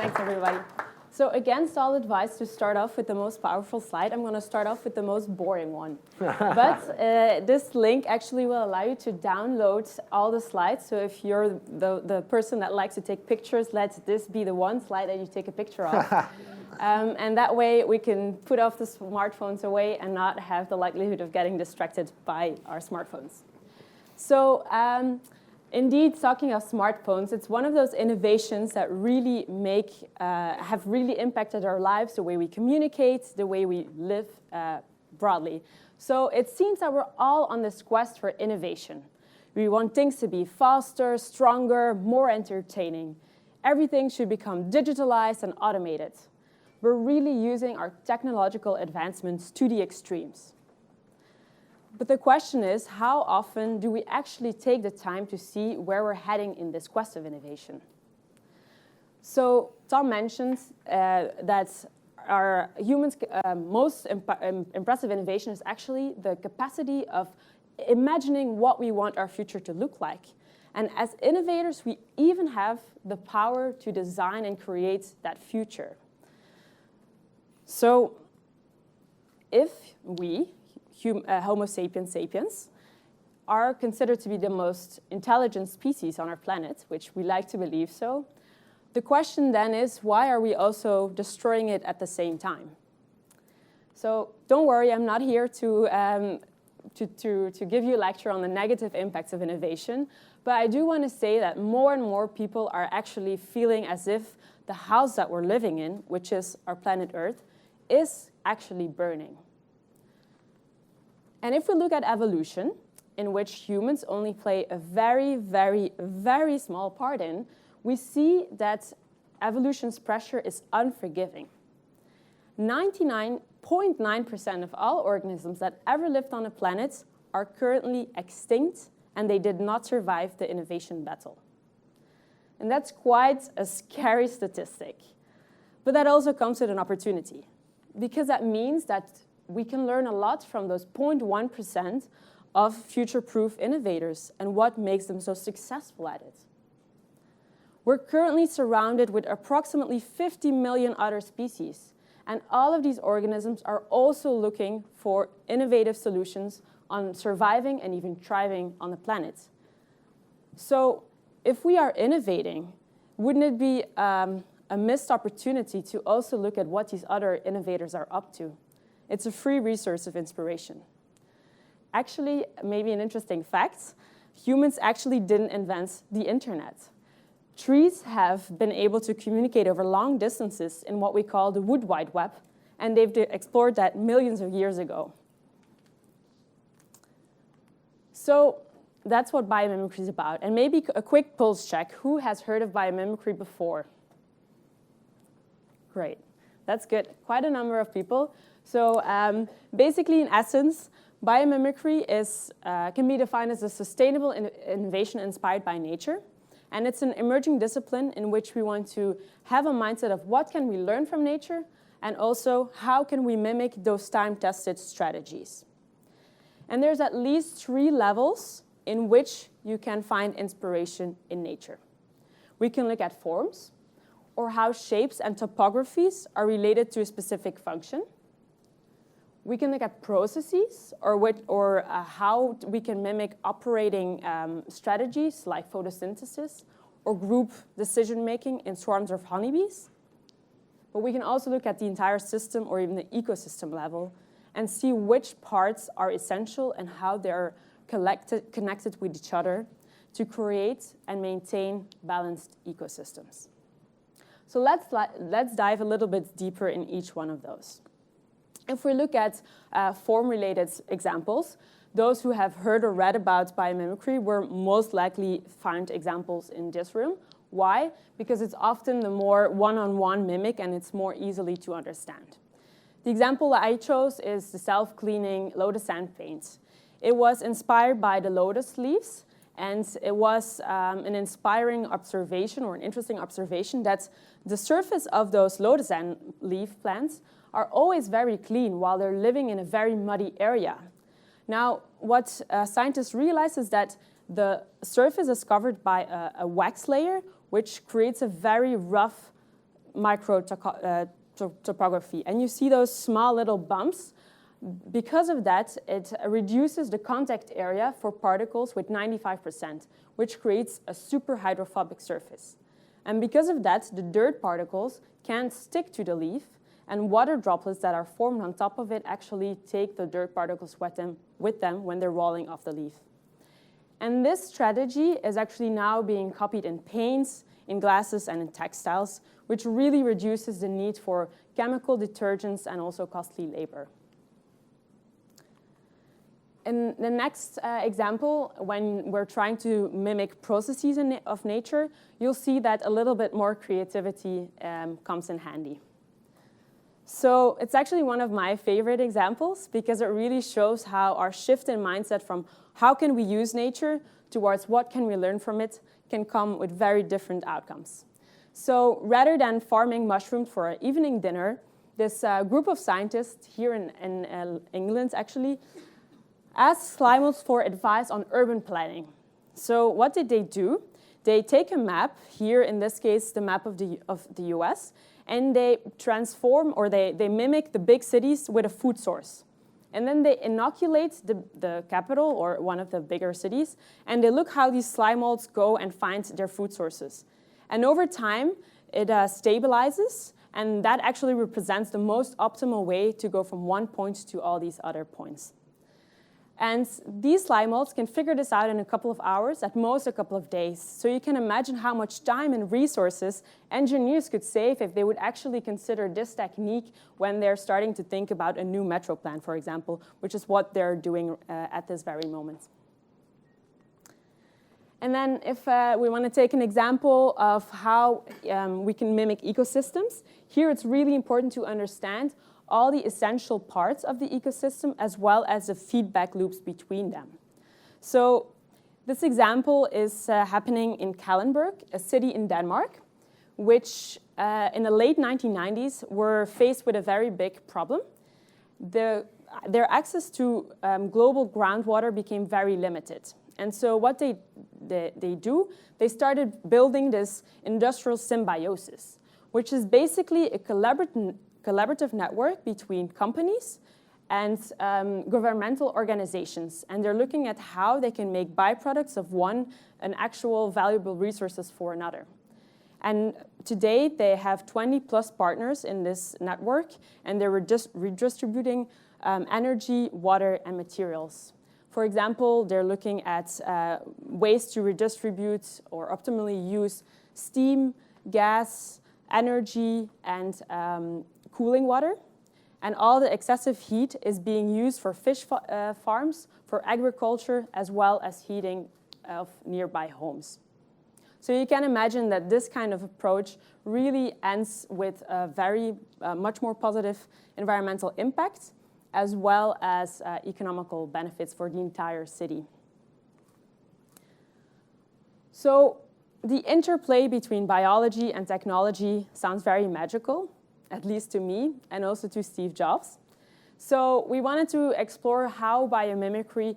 Thanks, everybody. So against all advice to start off with the most powerful slide, I'm going to start off with the most boring one. But this link actually will allow you to download all the slides. So if you're the person that likes to take pictures, let this be the one slide that you take a picture of. And that way we can put off the smartphones away and not have the likelihood of getting distracted by our smartphones. So indeed, talking of smartphones, it's one of those innovations that really have really impacted our lives, the way we communicate, the way we live broadly. So it seems that we're all on this quest for innovation. We want things to be faster, stronger, more entertaining. Everything should become digitalized and automated. We're really using our technological advancements to the extremes. But the question is, how often do we actually take the time to see where we're heading in this quest of innovation? So Tom mentions that our humans' most impressive innovation is actually the capacity of imagining what we want our future to look like. And as innovators, we even have the power to design and create that future. So if we, Homo sapiens sapiens, are considered to be the most intelligent species on our planet, which we like to believe so, the question then is, why are we also destroying it at the same time? So don't worry, I'm not here to give you a lecture on the negative impacts of innovation, but I do want to say that more and more people are actually feeling as if the house that we're living in, which is our planet Earth, is actually burning. And if we look at evolution, in which humans only play a very, very, very small part in, we see that evolution's pressure is unforgiving. 99.9% of all organisms that ever lived on the planet are currently extinct, and they did not survive the innovation battle. And that's quite a scary statistic. But that also comes with an opportunity, because that means that we can learn a lot from those 0.1% of future-proof innovators and what makes them so successful at it. We're currently surrounded with approximately 50 million other species, and all of these organisms are also looking for innovative solutions on surviving and even thriving on the planet. So if we are innovating, wouldn't it be a missed opportunity to also look at what these other innovators are up to? It's a free resource of inspiration. Actually, maybe an interesting fact, humans actually didn't invent the internet. Trees have been able to communicate over long distances in what we call the Wood Wide Web, and they've explored that millions of years ago. So that's what biomimicry is about. And maybe a quick pulse check. Who has heard of biomimicry before? Great. That's good. Quite a number of people. So basically, in essence, biomimicry can be defined as a sustainable innovation inspired by nature. And it's an emerging discipline in which we want to have a mindset of what can we learn from nature, and also how can we mimic those time-tested strategies. And there's at least 3 levels in which you can find inspiration in nature. We can look at forms, or how shapes and topographies are related to a specific function. We can look at processes, or how we can mimic operating strategies like photosynthesis or group decision-making in swarms of honeybees. But we can also look at the entire system or even the ecosystem level and see which parts are essential and how they're connected with each other to create and maintain balanced ecosystems. So let's dive a little bit deeper in each one of those. If we look at form-related examples, those who have heard or read about biomimicry will most likely find examples in this room. Why? Because it's often the more one-on-one mimic and it's more easily to understand. The example that I chose is the self-cleaning lotus sand paint. It was inspired by the lotus leaves, and it was an inspiring observation or an interesting observation that the surface of those lotus sand leaf plants are always very clean while they're living in a very muddy area. Now, what scientists realize is that the surface is covered by a wax layer, which creates a very rough topography. And you see those small little bumps. Because of that, it reduces the contact area for particles with 95%, which creates a super hydrophobic surface. And because of that, the dirt particles can't stick to the leaf, and water droplets that are formed on top of it actually take the dirt particles with them when they're rolling off the leaf. And this strategy is actually now being copied in paints, in glasses, and in textiles, which really reduces the need for chemical detergents and also costly labor. In the next example, when we're trying to mimic processes of nature, you'll see that a little bit more creativity comes in handy. So it's actually one of my favorite examples because it really shows how our shift in mindset from how can we use nature towards what can we learn from it can come with very different outcomes. So rather than farming mushrooms for an evening dinner, this group of scientists here in England actually asked slime molds for advice on urban planning. So what did they do? They take a map, here in this case the map of the US, and they transform or they mimic the big cities with a food source. And then they inoculate the capital or one of the bigger cities, and they look how these slime molds go and find their food sources. And over time, it stabilizes, and that actually represents the most optimal way to go from one point to all these other points. And these slime molds can figure this out in a couple of hours, at most a couple of days. So you can imagine how much time and resources engineers could save if they would actually consider this technique when they're starting to think about a new metro plan, for example, which is what they're doing at this very moment. And then if we want to take an example of how we can mimic ecosystems, here it's really important to understand all the essential parts of the ecosystem as well as the feedback loops between them. So this example is happening in Kalundborg, a city in Denmark, which in the late 1990s were faced with a very big problem. Their access to global groundwater became very limited. And so what they started building this industrial symbiosis, which is basically a collaborative network between companies and governmental organizations. And they're looking at how they can make byproducts of one an actual valuable resources for another. And today, they have 20+ partners in this network, and they're redistributing energy, water, and materials. For example, they're looking at ways to redistribute or optimally use steam, gas, energy, and cooling water. And all the excessive heat is being used for fish farms, for agriculture, as well as heating of nearby homes. So you can imagine that this kind of approach really ends with a very much more positive environmental impact, as well as economical benefits for the entire city. So the interplay between biology and technology sounds very magical, at least to me, and also to Steve Jobs. So we wanted to explore how biomimicry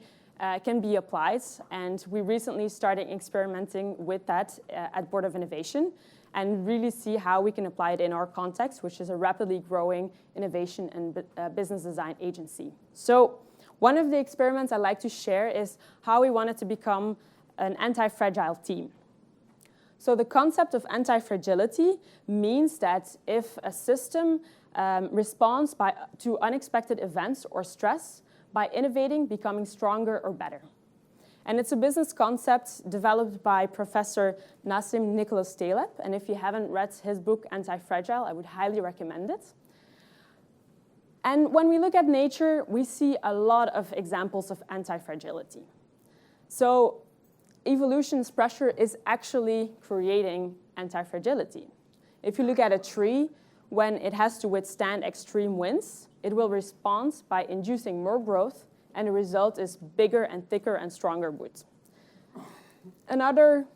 can be applied, and we recently started experimenting with that at Board of Innovation, and really see how we can apply it in our context, which is a rapidly growing innovation and business design agency. So one of the experiments I'd like to share is how we wanted to become an anti-fragile team. So the concept of anti-fragility means that if a system responds to unexpected events or stress by innovating, becoming stronger or better. And it's a business concept developed by Professor Nassim Nicholas Taleb. And if you haven't read his book, Anti-Fragile, I would highly recommend it. And when we look at nature, we see a lot of examples of anti-fragility. So evolution's pressure is actually creating anti-fragility. If you look at a tree, when it has to withstand extreme winds, it will respond by inducing more growth, and the result is bigger and thicker and stronger wood. Another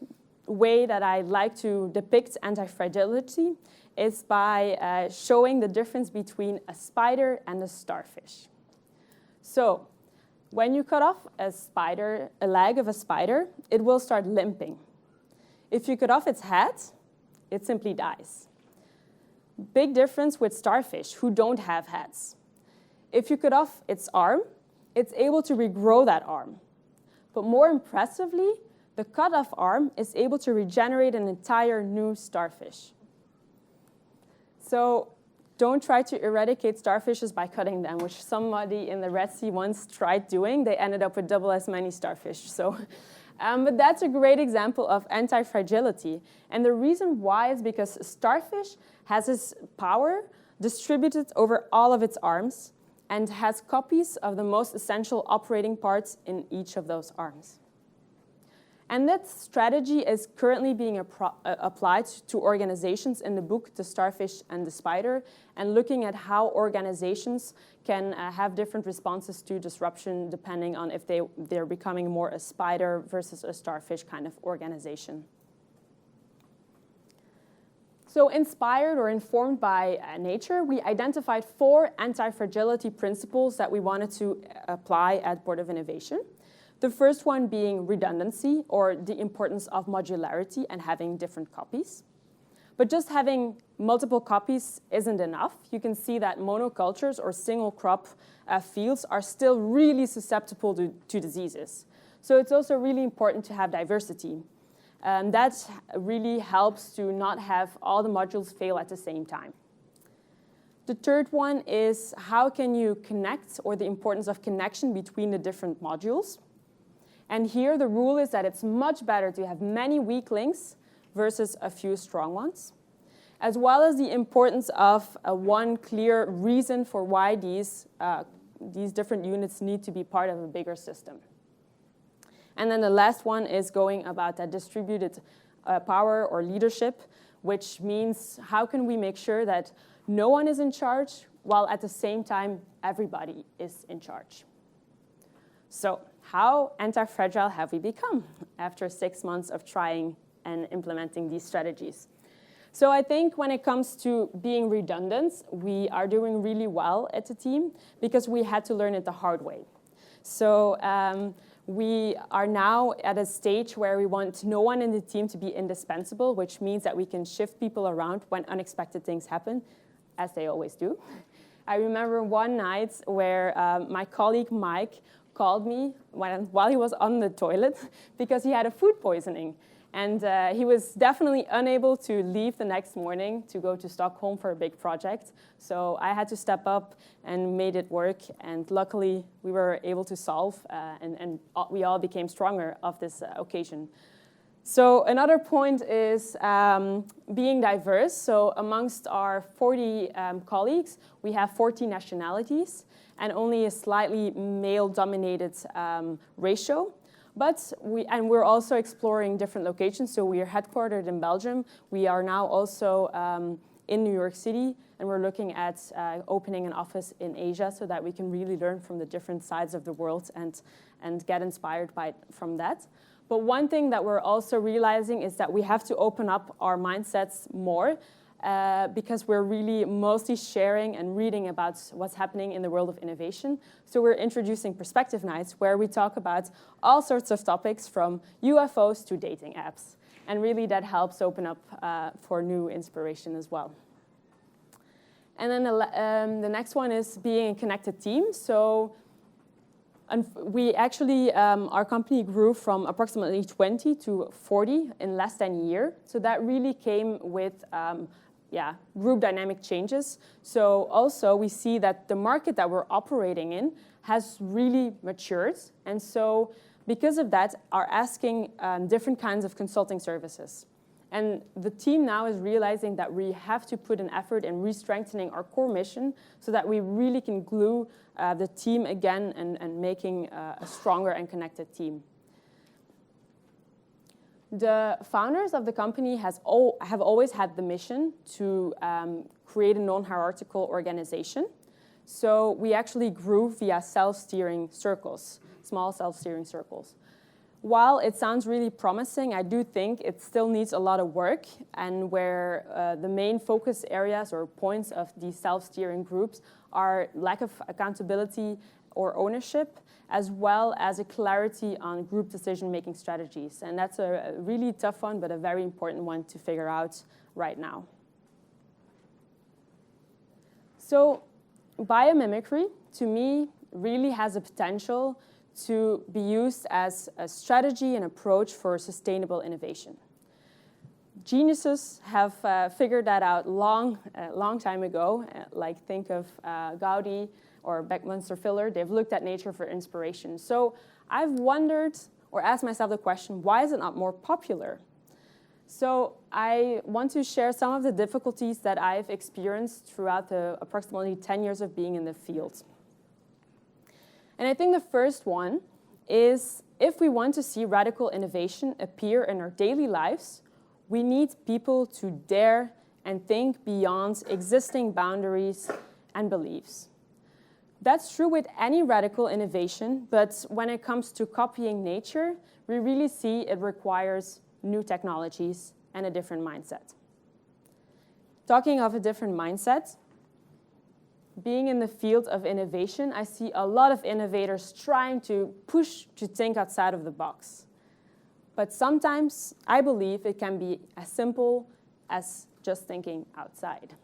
way that I like to depict anti-fragility is by showing the difference between a spider and a starfish. So when you cut off a leg of a spider, it will start limping. If you cut off its head, it simply dies. Big difference with starfish who don't have heads. If you cut off its arm, it's able to regrow that arm. But more impressively, the cut-off arm is able to regenerate an entire new starfish. So don't try to eradicate starfishes by cutting them, which somebody in the Red Sea once tried doing. They ended up with double as many starfish. So, but that's a great example of anti-fragility. And the reason why is because starfish has its power distributed over all of its arms and has copies of the most essential operating parts in each of those arms. And that strategy is currently being applied to organizations in the book, The Starfish and the Spider, and looking at how organizations can have different responses to disruption depending on if they're becoming more a spider versus a starfish kind of organization. So inspired or informed by nature, we identified 4 anti-fragility principles that we wanted to apply at Board of Innovation. The first one being redundancy, or the importance of modularity and having different copies. But just having multiple copies isn't enough. You can see that monocultures or single crop fields are still really susceptible to diseases. So it's also really important to have diversity. That really helps to not have all the modules fail at the same time. The third one is how can you connect, or the importance of connection between the different modules. And here the rule is that it's much better to have many weak links versus a few strong ones, as well as the importance of one clear reason for why these different units need to be part of a bigger system. And then the last one is going about that distributed power or leadership, which means how can we make sure that no one is in charge while at the same time everybody is in charge. So how anti-fragile have we become after 6 months of trying and implementing these strategies? So I think when it comes to being redundant, we are doing really well at the team because we had to learn it the hard way. So we are now at a stage where we want no one in the team to be indispensable, which means that we can shift people around when unexpected things happen, as they always do. I remember one night where my colleague Mike called me while he was on the toilet because he had a food poisoning. And he was definitely unable to leave the next morning to go to Stockholm for a big project. So I had to step up and made it work. And luckily, we were able to solve, and we all became stronger of this occasion. So another point is being diverse. So amongst our 40 colleagues, we have 40 nationalities and only a slightly male-dominated ratio. But we're also exploring different locations. So we are headquartered in Belgium. We are now also in New York City, and we're looking at opening an office in Asia so that we can really learn from the different sides of the world and get inspired from that. But one thing that we're also realizing is that we have to open up our mindsets more because we're really mostly sharing and reading about what's happening in the world of innovation. So we're introducing perspective nights where we talk about all sorts of topics from UFOs to dating apps. And really that helps open up for new inspiration as well. And then the next one is being a connected team. So we actually, our company grew from approximately 20 to 40 in less than a year. So that really came with group dynamic changes. So also we see that the market that we're operating in has really matured. And so because of that, are asking different kinds of consulting services. And the team now is realizing that we have to put an effort in re-strengthening our core mission so that we really can glue the team again and making a stronger and connected team. The founders of the company have always had the mission to create a non-hierarchical organization. So we actually grew via self-steering circles, small self-steering circles. While it sounds really promising, I do think it still needs a lot of work, and where the main focus areas or points of these self-steering groups are lack of accountability or ownership, as well as a clarity on group decision-making strategies. And that's a really tough one, but a very important one to figure out right now. So biomimicry, to me, really has the potential to be used as a strategy and approach for sustainable innovation. Geniuses have figured that out long time ago. Like think of Gaudi or Beckmanster-Fuller. They've looked at nature for inspiration. So I've wondered or asked myself the question, why is it not more popular? So I want to share some of the difficulties that I've experienced throughout the approximately 10 years of being in the field. And I think the first one is, if we want to see radical innovation appear in our daily lives, we need people to dare and think beyond existing boundaries and beliefs. That's true with any radical innovation, but when it comes to copying nature, we really see it requires new technologies and a different mindset. Talking of a different mindset, being in the field of innovation, I see a lot of innovators trying to push to think outside of the box. But sometimes I believe it can be as simple as just thinking outside.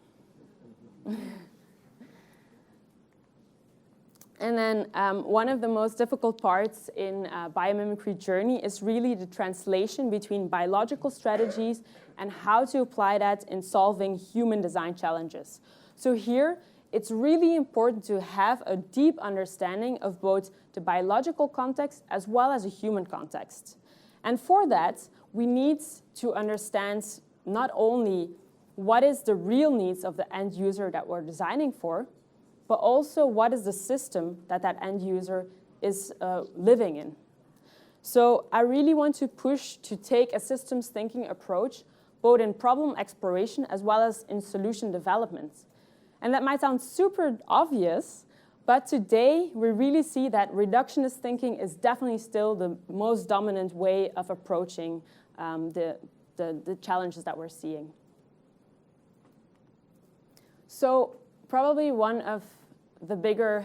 And then one of the most difficult parts in biomimicry journey is really the translation between biological strategies and how to apply that in solving human design challenges. So here, it's really important to have a deep understanding of both the biological context as well as a human context. And for that, we need to understand not only what is the real needs of the end user that we're designing for, but also what is the system that that end user is living in. So I really want to push to take a systems thinking approach, both in problem exploration as well as in solution development. And that might sound super obvious, but today we really see that reductionist thinking is definitely still the most dominant way of approaching the challenges that we're seeing. So probably one of the bigger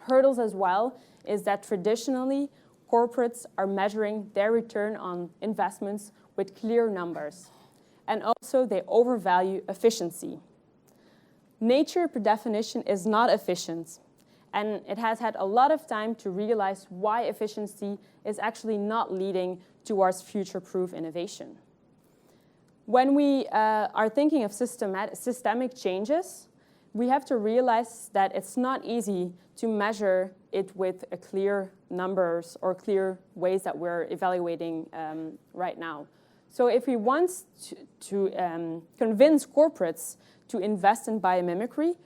hurdles as well is that traditionally corporates are measuring their return on investments with clear numbers. And also they overvalue efficiency. Nature, per definition, is not efficient, and it has had a lot of time to realize why efficiency is actually not leading towards future-proof innovation. When we are thinking of systemic changes, we have to realize that it's not easy to measure it with a clear numbers or clear ways that we're evaluating right now. So if we want to convince corporates to invest in biomimicry,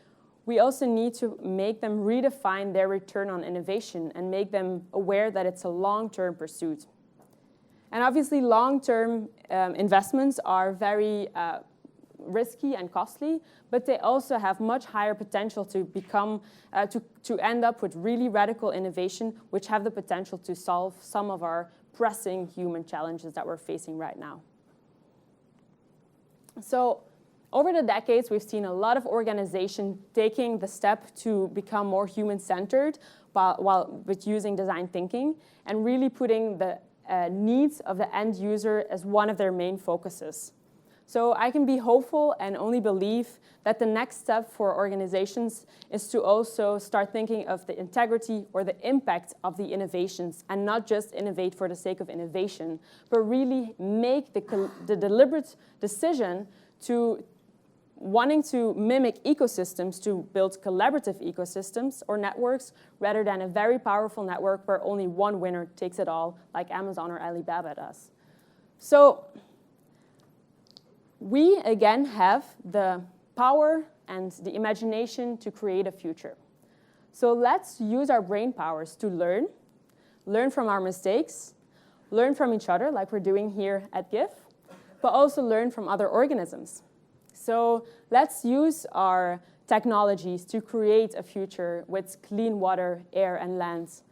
we also need to make them redefine their return on innovation and make them aware that it's a long-term pursuit. And obviously, long-term investments are very risky and costly, but they also have much higher potential to become, to end up with really radical innovation, which have the potential to solve some of our pressing human challenges that we're facing right now. So over the decades, we've seen a lot of organizations taking the step to become more human-centered with using design thinking and really putting the needs of the end user as one of their main focuses. So I can be hopeful and only believe that the next step for organizations is to also start thinking of the integrity or the impact of the innovations and not just innovate for the sake of innovation, but really make the deliberate decision to wanting to mimic ecosystems to build collaborative ecosystems or networks rather than a very powerful network where only one winner takes it all, like Amazon or Alibaba does. So we, again, have the power and the imagination to create a future. So let's use our brain powers to learn from our mistakes, learn from each other, like we're doing here at GIF, but also learn from other organisms. So let's use our technologies to create a future with clean water, air, and land,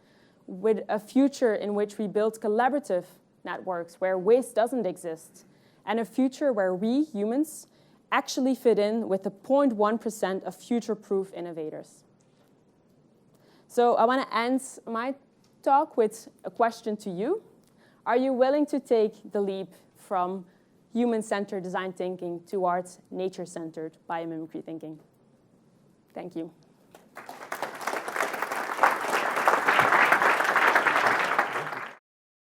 with a future in which we build collaborative networks where waste doesn't exist, and a future where we, humans, actually fit in with the 0.1% of future-proof innovators. So I want to end my talk with a question to you. Are you willing to take the leap from human-centered design thinking towards nature-centered biomimicry thinking? Thank you.